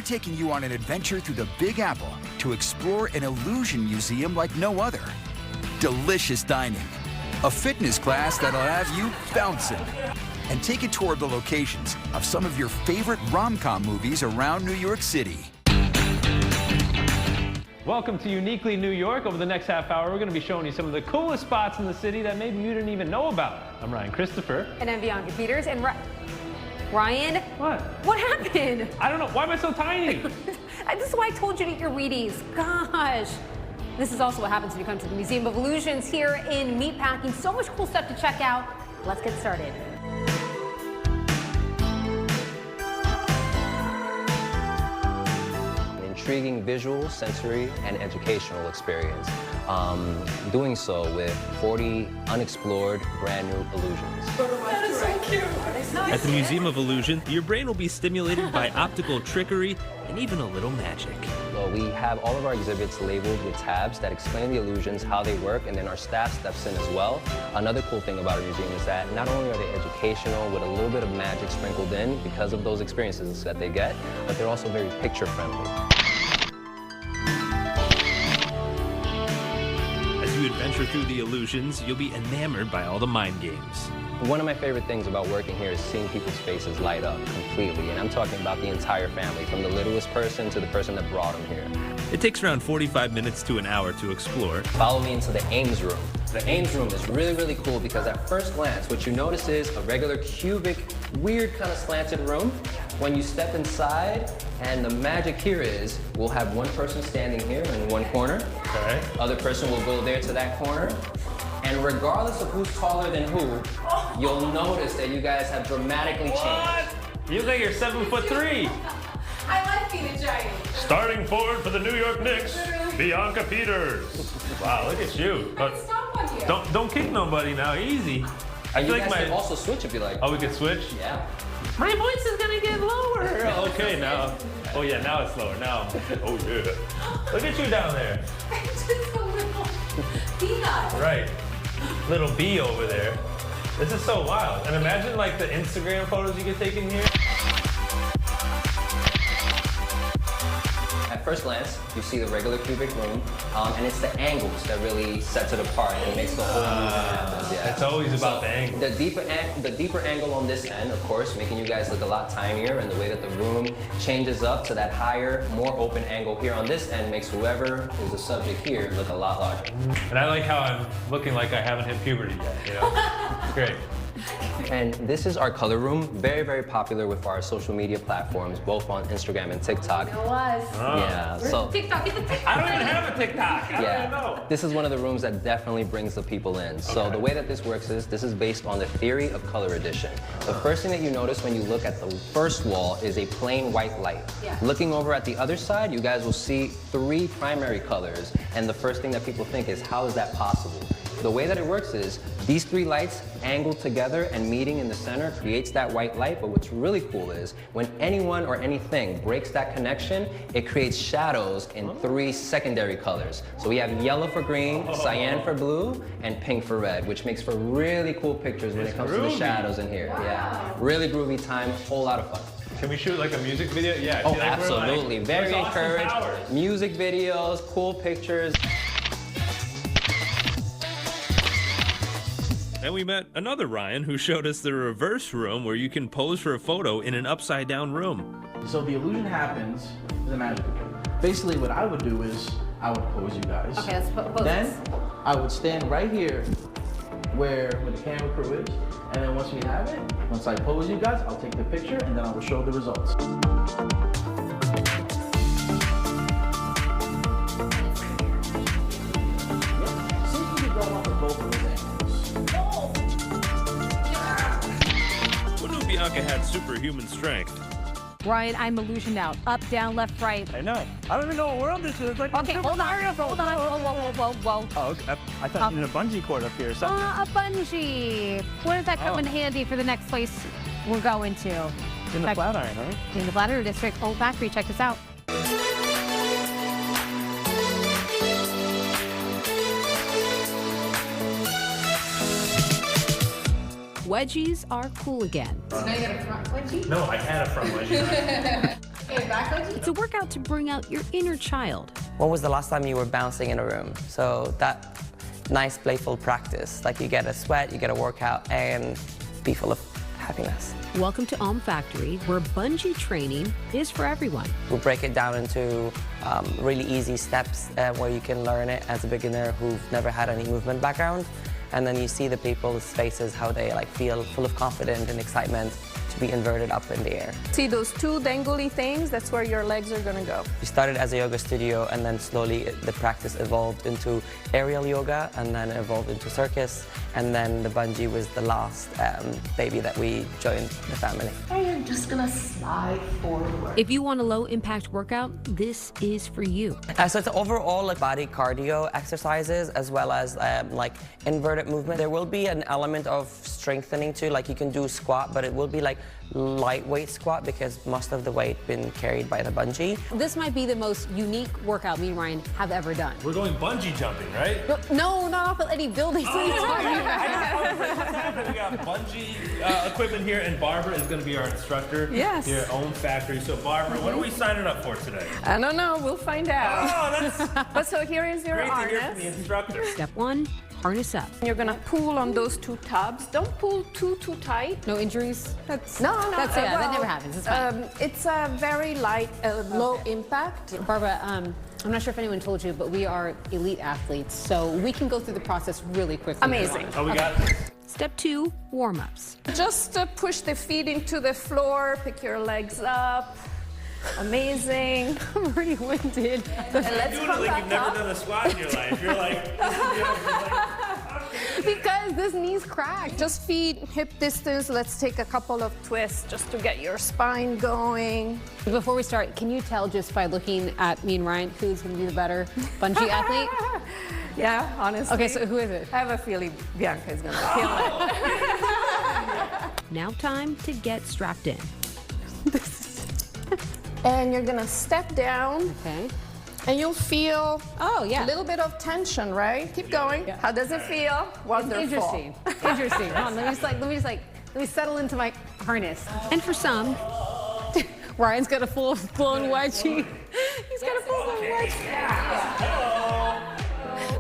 taking you on an adventure through the Big Apple to explore an illusion museum like no other. Delicious dining, a fitness class that'll have you bouncing, and take a tour of the locations of some of your favorite rom-com movies around New York City. Welcome to Uniquely New York. Over the next half hour, we're going to be showing you some of the coolest spots in the city that maybe you didn't even know about. I'm Ryan Kristafer. And I'm Bianca Peters. And Ryan? What? What happened? I don't know. Why am I so tiny? This is why I told you to eat your Wheaties. Gosh. This is also what happens when you come to the Museum of Illusions here in Meatpacking. So much cool stuff to check out. Let's get started. Intriguing visual, sensory, and educational experience. Doing so with 40 unexplored brand new illusions. That is so cute. At the Museum of Illusion, your brain will be stimulated by optical trickery and even a little magic. Well, we have all of our exhibits labeled with tabs that explain the illusions, how they work, and then our staff steps in as well. Another cool thing about our museum is that not only are they educational with a little bit of magic sprinkled in because of those experiences that they get, but they're also very picture friendly. As you adventure through the illusions, you'll be enamored by all the mind games. One of my favorite things about working here is seeing people's faces light up completely, and I'm talking about the entire family, from the littlest person to the person that brought them here. It takes around 45 minutes to an hour to explore. Follow me into the Ames room. The Ames room is really, really cool because at first glance, what you notice is a regular cubic, weird kind of slanted room. When you step inside, and the magic here is, we'll have one person standing here in one corner. Okay. Other person will go there to that corner. And regardless of who's taller than who, you'll notice that you guys have dramatically changed. What? You think you're 7'3". I like being a giant. Starting forward for the New York Knicks, Bianca Peters. Wow, look at you. But Stop on you. don't kick nobody now. Easy. And you guys can also switch if you like. Oh, we can switch? Yeah. My voice is gonna get lower. Okay, now. Oh yeah, now it's lower. Now. Oh yeah. Look at you down there. Just a little peanut. Right. Little bee over there. This is so wild. And imagine like the Instagram photos you get taken here. At first glance, you see the regular cubic room, and it's the angles that really sets it apart and makes the whole illusion happen. Yeah. It's always about the angle. The deeper angle on this end, of course, making you guys look a lot tinier, and the way that the room changes up to that higher, more open angle here on this end makes whoever is the subject here look a lot larger. And I like how I'm looking like I haven't hit puberty yet, you know? It's great. And this is our color room, very, very popular with our social media platforms, both on Instagram and TikTok. It was. Oh. Yeah, so TikTok, get the TikTok. I don't even have a TikTok. I don't even know. This is one of the rooms that definitely brings the people in. So the way that this works is, this is based on the theory of color addition. The first thing that you notice when you look at the first wall is a plain white light. Yeah. Looking over at the other side, you guys will see 3 primary colors. And the first thing that people think is, how is that possible? The way that it works is, these 3 lights angled together and meeting in the center creates that white light, but what's really cool is, when anyone or anything breaks that connection, it creates shadows in 3 secondary colors. So we have yellow for green, cyan for blue, and pink for red, which makes for really cool pictures when it comes to the shadows in here. Yeah, really groovy time, whole lot of fun. Can we shoot like a music video? Yeah. Oh, see, like, absolutely. Like, very encouraged. Powers. Music videos, cool pictures. And we met another Ryan who showed us the reverse room where you can pose for a photo in an upside down room. So the illusion happens, it's a magic. Basically what I would do is, I would pose you guys. Okay, let's pose. Then, I would stand right here where the camera crew is, and then once we have it, once I pose you guys, I'll take the picture, and then I will show the results. Yeah, see if you can grab off of both of those angles. Who knew Bianca had superhuman strength? Ryan, I'm illusioned out. Up, down, left, right. I know. I don't even know what world this is. It's like Okay, hold on. Whoa. Oh, okay. I thought you needed a bungee cord up here or something. A bungee. Where does that come in handy for the next place we're going to? In the Flatiron, right? In the Flatiron District, Old Factory. Check this out. Wedgies are cool again. No, I had a front wedgie. It's a workout to bring out your inner child. When was the last time you were bouncing in a room? So that nice, playful practice. Like you get a sweat, you get a workout, and be full of happiness. Welcome to Om Factory, where bungee training is for everyone. We'll break it down into really easy steps where you can learn it as a beginner who've never had any movement background. And then you see the people's faces, how they feel full of confidence and excitement to be inverted up in the air. See those two dangly things? That's where your legs are gonna go. We started as a yoga studio, and then slowly the practice evolved into aerial yoga, and then evolved into circus, and then the bungee was the last baby that we joined the family. And you're just gonna slide forward. If you want a low-impact workout, this is for you. So it's overall body cardio exercises as well as inverted movement. There will be an element of strengthening too, like you can do squat, but it will be lightweight squat because most of the weight been carried by the bungee. This might be the most unique workout me and Ryan have ever done. We're going bungee jumping, right? No, not off of any buildings. What are you talking about? We got bungee equipment here, and Barbara is going to be our instructor Yes. here at Om Factory. So Barbara, what are we signing up for today? I don't know, we'll find out. Oh, that's But so here is your great to hear from the harness. instructor. Step 1, harness up. You're gonna pull on those two tubs. Don't pull too tight. No injuries? No. That never happens. It's fine. It's a very light, low impact. Barbara, I'm not sure if anyone told you, but we are elite athletes, so we can go through the process really quickly. Amazing. Oh, we got it. Step 2, warm-ups. Just push the feet into the floor, pick your legs up. Amazing. I'm already winded. And let's Doing it come like back you've never up. done a squat in your life. You're like, Because this knee's cracked. Just feet hip distance. Let's take a couple of twists just to get your spine going. Before we start, can you tell just by looking at me and Ryan who's going to be the better bungee athlete? Yeah, honestly. Okay, so who is it? I have a feeling Bianca is going to kill it. Now time to get strapped in. And you're going to step down. Okay. And you'll feel Oh, yeah. a little bit of tension, right? Keep going. Yeah. How does it feel? Wonderful. Interesting. Interesting. Hold on, let me settle into my harness. And for some, Ryan's got a full-blown wedgie. He's got a full-blown wedgie.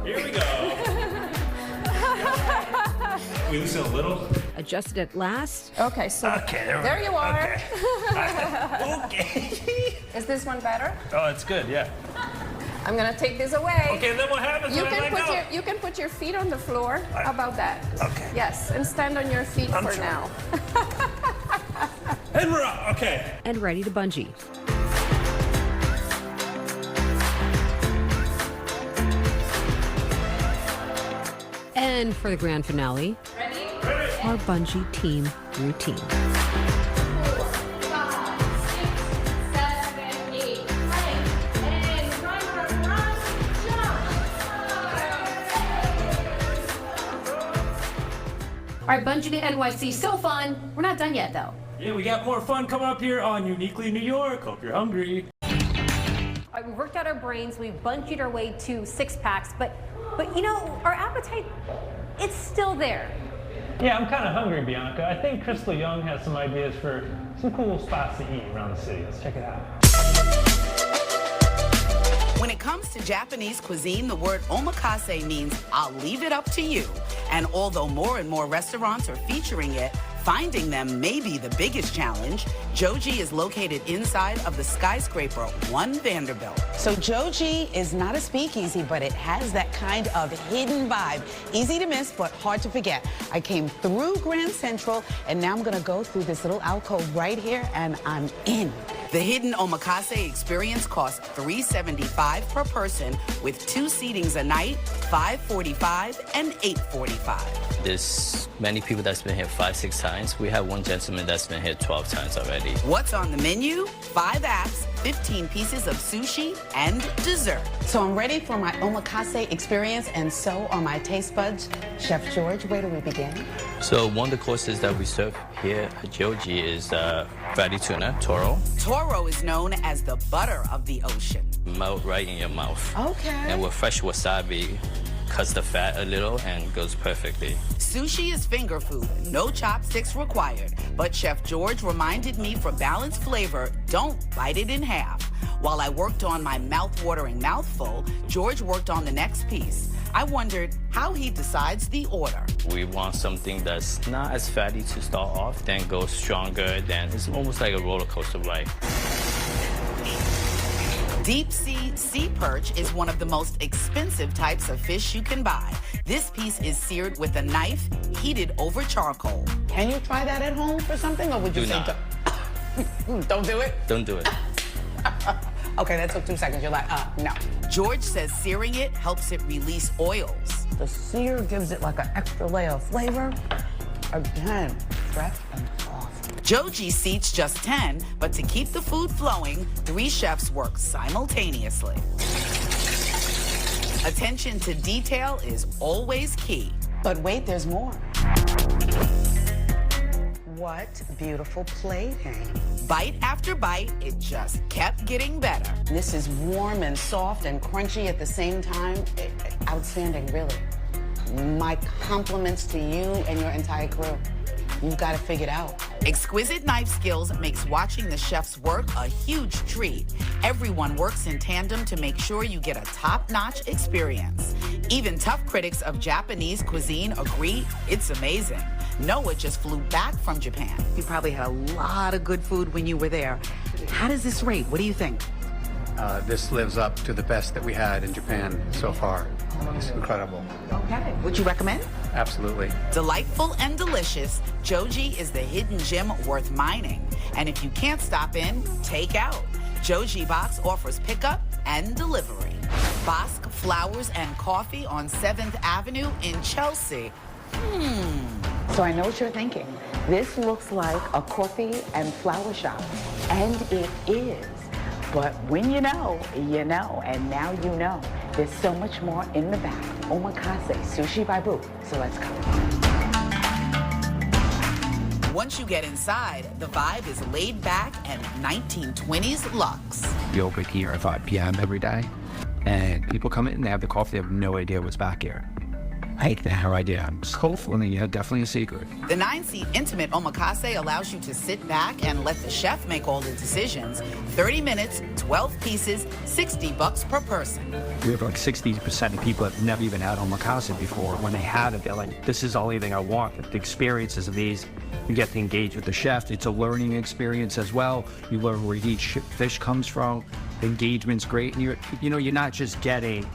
here we go. We loosen a little. Adjusted at last. Okay, so Okay, there you are. Okay. Is this one better? Oh, it's good, yeah. I'm gonna take this away. Okay, then what happens You when I can let go? you can put your feet on the floor. How about that? Okay. Yes, and stand on your feet for sure. now. And we're up. Okay. And ready to bungee. And for the grand finale, our bungee team routine. 4, 5, 6, 7, 8, plank, and run, jump. All right, bungee to NYC, so fun. We're not done yet, though. Yeah, we got more fun coming up here on Uniquely New York. Hope you're hungry. All right, we worked out our brains, we bungeed our way to six-packs, but you know, our appetite, it's still there. Yeah, I'm kind of hungry, Bianca. I think Crystal Young has some ideas for some cool spots to eat around the city. Let's check it out. When it comes to Japanese cuisine, the word omakase means I'll leave it up to you. And although more and more restaurants are featuring it, finding them may be the biggest challenge. Joji is located inside of the skyscraper 1 Vanderbilt. So Joji is not a speakeasy, but it has that kind of hidden vibe. Easy to miss, but hard to forget. I came through Grand Central, and now I'm gonna go through this little alcove right here, and I'm in. The hidden omakase experience costs $375 per person with 2 seatings a night, $545 and $845. There's many people that's been here 5-6 times. We have one gentleman that's been here 12 times already. What's on the menu? 5 apps, 15 pieces of sushi, and dessert. So I'm ready for my omakase experience, and so are my taste buds. Chef George, where do we begin? So one of the courses that we serve here at Joji is fatty tuna, toro. Toro is known as the butter of the ocean. Melt right in your mouth. Okay. And with fresh wasabi, cuts the fat a little and goes perfectly. Sushi is finger food, no chopsticks required. But Chef George reminded me for balanced flavor, don't bite it in half. While I worked on my mouth-watering mouthful, George worked on the next piece. I wondered how he decides the order. We want something that's not as fatty to start off, then goes stronger, then it's almost like a roller coaster ride. Deep sea perch is one of the most expensive types of fish you can buy. This piece is seared with a knife, heated over charcoal. Can you try that at home for something, or would you Do say not. don't do it? Don't do it. Okay, that took 2 seconds. You're like, no. George says searing it helps it release oils. The sear gives it like an extra layer of flavor. Again, fresh and soft. Joji seats just 10, but to keep the food flowing, 3 chefs work simultaneously. Attention to detail is always key. But wait, there's more. What beautiful plating. Bite after bite, it just kept getting better. This is warm and soft and crunchy at the same time. Outstanding, really. My compliments to you and your entire crew. You've got it figured out. Exquisite knife skills makes watching the chefs work a huge treat. Everyone works in tandem to make sure you get a top-notch experience. Even tough critics of Japanese cuisine agree it's amazing. Noah just flew back from Japan. You probably had a lot of good food when you were there. How does this rate? What do you think? This lives up to the best that we had in Japan so far. It's incredible. Okay. Would you recommend? Absolutely. Delightful and delicious, Joji is the hidden gem worth mining. And if you can't stop in, take out. Joji Box offers pickup and delivery. Bosque Flowers and Coffee on 7th Avenue in Chelsea. So I know what you're thinking. This looks like a coffee and flower shop. And it is. But when you know, and now you know. There's so much more in the back. Omakase, sushi by Boo. So let's go. Once you get inside, the vibe is laid back and 1920s luxe. We open here at 5 p.m. every day, and people come in and they have the coffee, they have no idea what's back here. I hate to have idea. It's hopefully, yeah, definitely a secret. The 9-seat intimate omakase allows you to sit back and let the chef make all the decisions. 30 minutes, 12 pieces, $60 per person. We have like 60% of people that have never even had omakase before. When they have it, they're like, this is the only thing I want. The experiences of these, you get to engage with the chef. It's a learning experience as well. You learn where each fish comes from. The engagement's great. And you're not just getting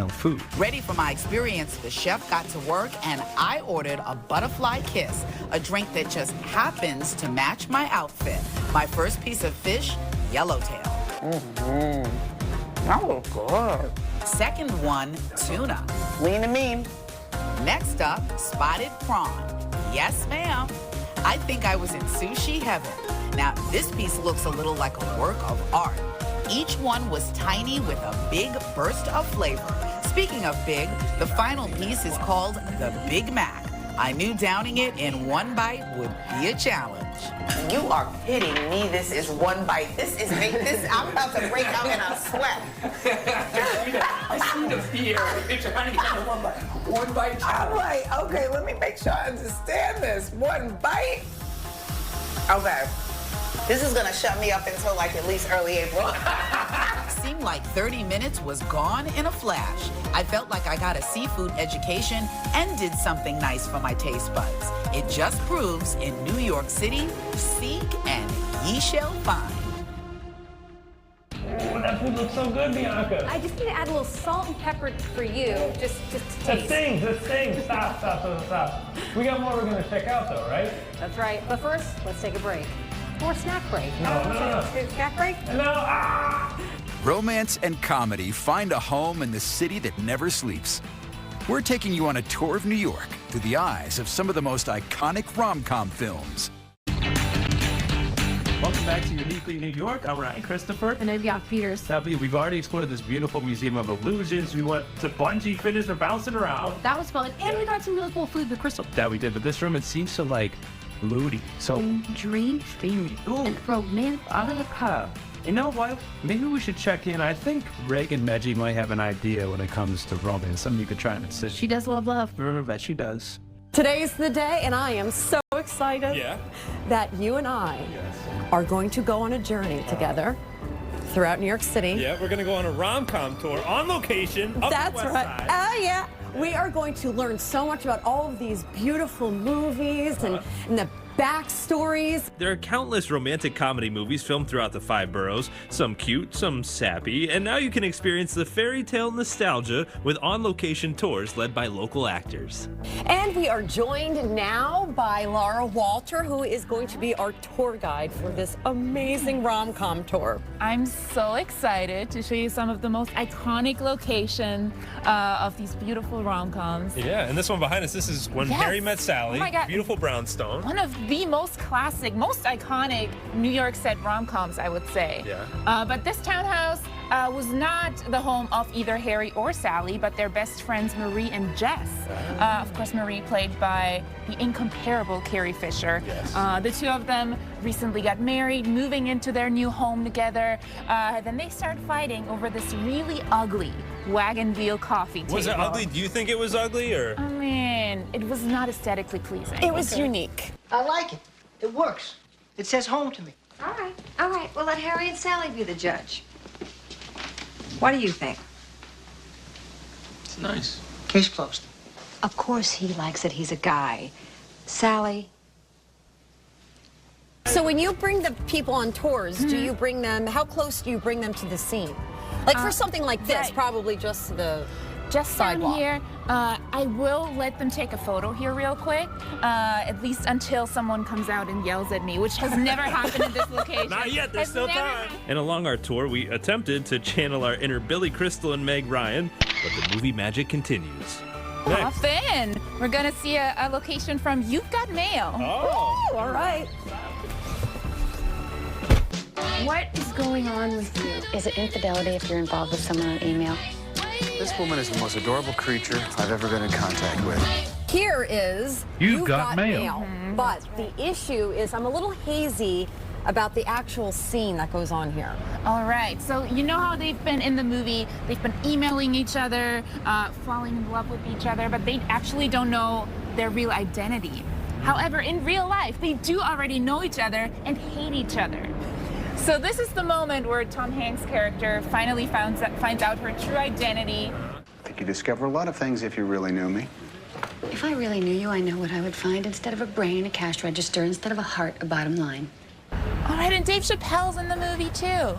food. Ready for my experience, the chef got to work and I ordered a butterfly kiss, a drink that just happens to match my outfit. My first piece of fish, yellowtail. That looks good. Second one, tuna. Lean and mean. Next up, spotted prawn. Yes, ma'am. I think I was in sushi heaven. Now, this piece looks a little like a work of art. Each one was tiny with a big burst of flavor. Speaking of big, the final piece is called the Big Mac. I knew downing it in one bite would be a challenge. You are kidding me. This is one bite. I'm about to break out in a sweat. I see the fear. You're trying to get the one bite. One bite challenge. I'm like, okay, let me make sure I understand this. One bite? Okay. This is gonna shut me up until like at least early April. Seemed like 30 minutes was gone in a flash. I felt like I got a seafood education and did something nice for my taste buds. It just proves in New York City, seek and ye shall find. Oh, that food looks so good, Bianca. I just need to add a little salt and pepper for you, just to taste. That stings. Stop. We got more we're gonna check out though, right? That's right. But first, let's take a break. Or snack break. No. Snack break? No. Romance and comedy find a home in the city that never sleeps. We're taking you on a tour of New York through the eyes of some of the most iconic rom-com films. Welcome back to Uniquely New York. I'm Ryan Kristafer. And I'm Bianca Peters. Now, we've already explored this beautiful museum of illusions. We went to bungee fitness and bouncing around. That was fun. And we got some really cool food with Christal. That we did, but this room, it seems so moody. So dream, steamy. and romantic. You know what? Maybe we should check in. I think Raegan Medgie might have an idea when it comes to romance. Something you could try and assist. She does love love. I bet she does. Today's the day, and I am so excited that you and I are going to go on a journey together throughout New York City. Yeah, we're going to go on a rom-com tour on location up That's the West right. Side. Oh, yeah. We are going to learn so much about all of these beautiful movies and the backstories. There are countless romantic comedy movies filmed throughout the 5 boroughs, some cute, some sappy, and now you can experience the fairy tale nostalgia with on-location tours led by local actors. And we are joined now by Laura Walter, who is going to be our tour guide for this amazing rom-com tour. I'm so excited to show you some of the most iconic locations of these beautiful rom-coms. Yeah, and this one behind us, this is When Harry Met Sally, Oh my God. beautiful brownstone. One of the most classic, most iconic New York set rom-coms, I would say. Yeah. But this townhouse was not the home of either Harry or Sally, but their best friends Marie and Jess. Of course, Marie played by the incomparable Carrie Fisher. Yes. The two of them recently got married, moving into their new home together. Then they started fighting over this really ugly wagon wheel coffee table. Was it ugly? Do you think it was ugly, or? I mean, it was not aesthetically pleasing. It was unique. I like it. It works. It says home to me. All right, all right. Well, let Harry and Sally be the judge. What do you think? It's nice. Case closed. Of course he likes it. He's a guy. Sally? So when you bring the people on tours, do you bring them, how close do you bring them to the scene? Like for something like this, right. probably just the Just down sidewalk. here, I will let them take a photo here real quick, at least until someone comes out and yells at me, which has never happened at this location. Not yet, there's Has still never time. And along our tour, we attempted to channel our inner Billy Crystal and Meg Ryan, but the movie magic continues. Hop in. We're gonna see a location from You've Got Mail. Oh. Ooh, all right. What is going on with you? Is it infidelity if you're involved with someone on email? This woman is the most adorable creature I've ever been in contact with. Here is You've Got Mail. But the issue is I'm a little hazy about the actual scene that goes on here. All right, so you know how they've been in the movie, they've been emailing each other, falling in love with each other, but they actually don't know their real identity. However, in real life, they do already know each other and hate each other. So this is the moment where Tom Hanks' character finally finds out her true identity. I think you discover a lot of things if you really knew me. If I really knew you, I know what I would find. Instead of a brain, a cash register. Instead of a heart, a bottom line. All right, and Dave Chappelle's in the movie too.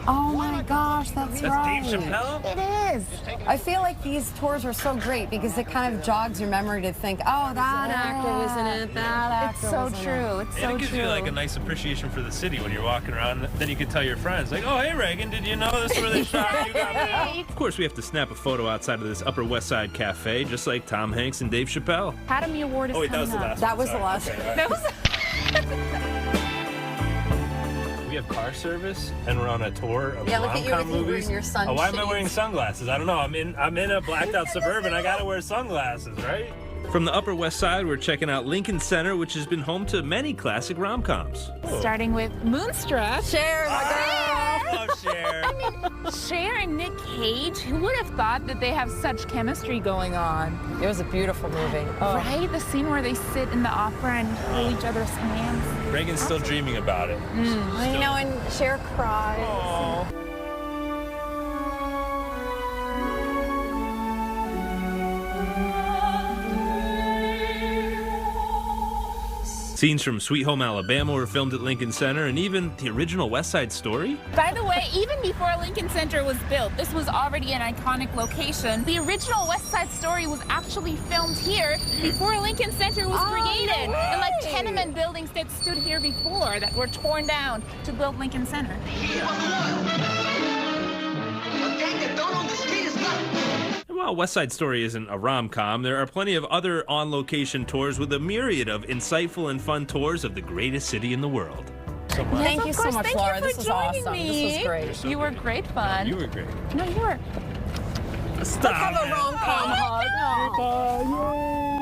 Oh my gosh, that's right. Dave Chappelle? It is. I feel like these tours are so great because it kind of jogs your memory to think, oh, that actor was in it, that actor It's so was in it. true. It's so And it gives true. you like a nice appreciation for the city when you're walking around. Then you can tell your friends, like, oh, hey, Raegan, did you know this is where they shot You Got Mail? Of course, we have to snap a photo outside of this Upper West Side cafe, just like Tom Hanks and Dave Chappelle. Academy Award is Oh, wait, that was coming the up. last That one. was the last one. That was. We have car service, and we're on a tour of Yeah, look at you rom-com with you movies. wearing your sun Oh, why am I shades. wearing sunglasses? I don't know. I'm in a blacked out Suburban. I gotta wear sunglasses, right? From the Upper West Side, we're checking out Lincoln Center, which has been home to many classic rom-coms. Starting with Moonstruck. Cher, my girl. Love Cher. I mean, Cher and Nick Cage, who would have thought that they have such chemistry going on? It was a beautiful movie. Oh. Right? The scene where they sit in the opera and hold each other's hands. Reagan's still dreaming about it. I know, and Cher cries. Aww. Scenes from Sweet Home Alabama were filmed at Lincoln Center, and even the original West Side Story. By the way, even before Lincoln Center was built, this was already an iconic location. The original West Side Story was actually filmed here before Lincoln Center was created. No And like way. tenement buildings that stood here before that were torn down to build Lincoln Center. And while West Side Story isn't a rom-com, there are plenty of other on-location tours with a myriad of insightful and fun tours of the greatest city in the world. So much. Thank you so much, Thank Laura. you for This was joining awesome. me. This was great. so You were great. great fun. You were great. No, you were. Stop. Have a rom-com hug. Goodbye. Yay.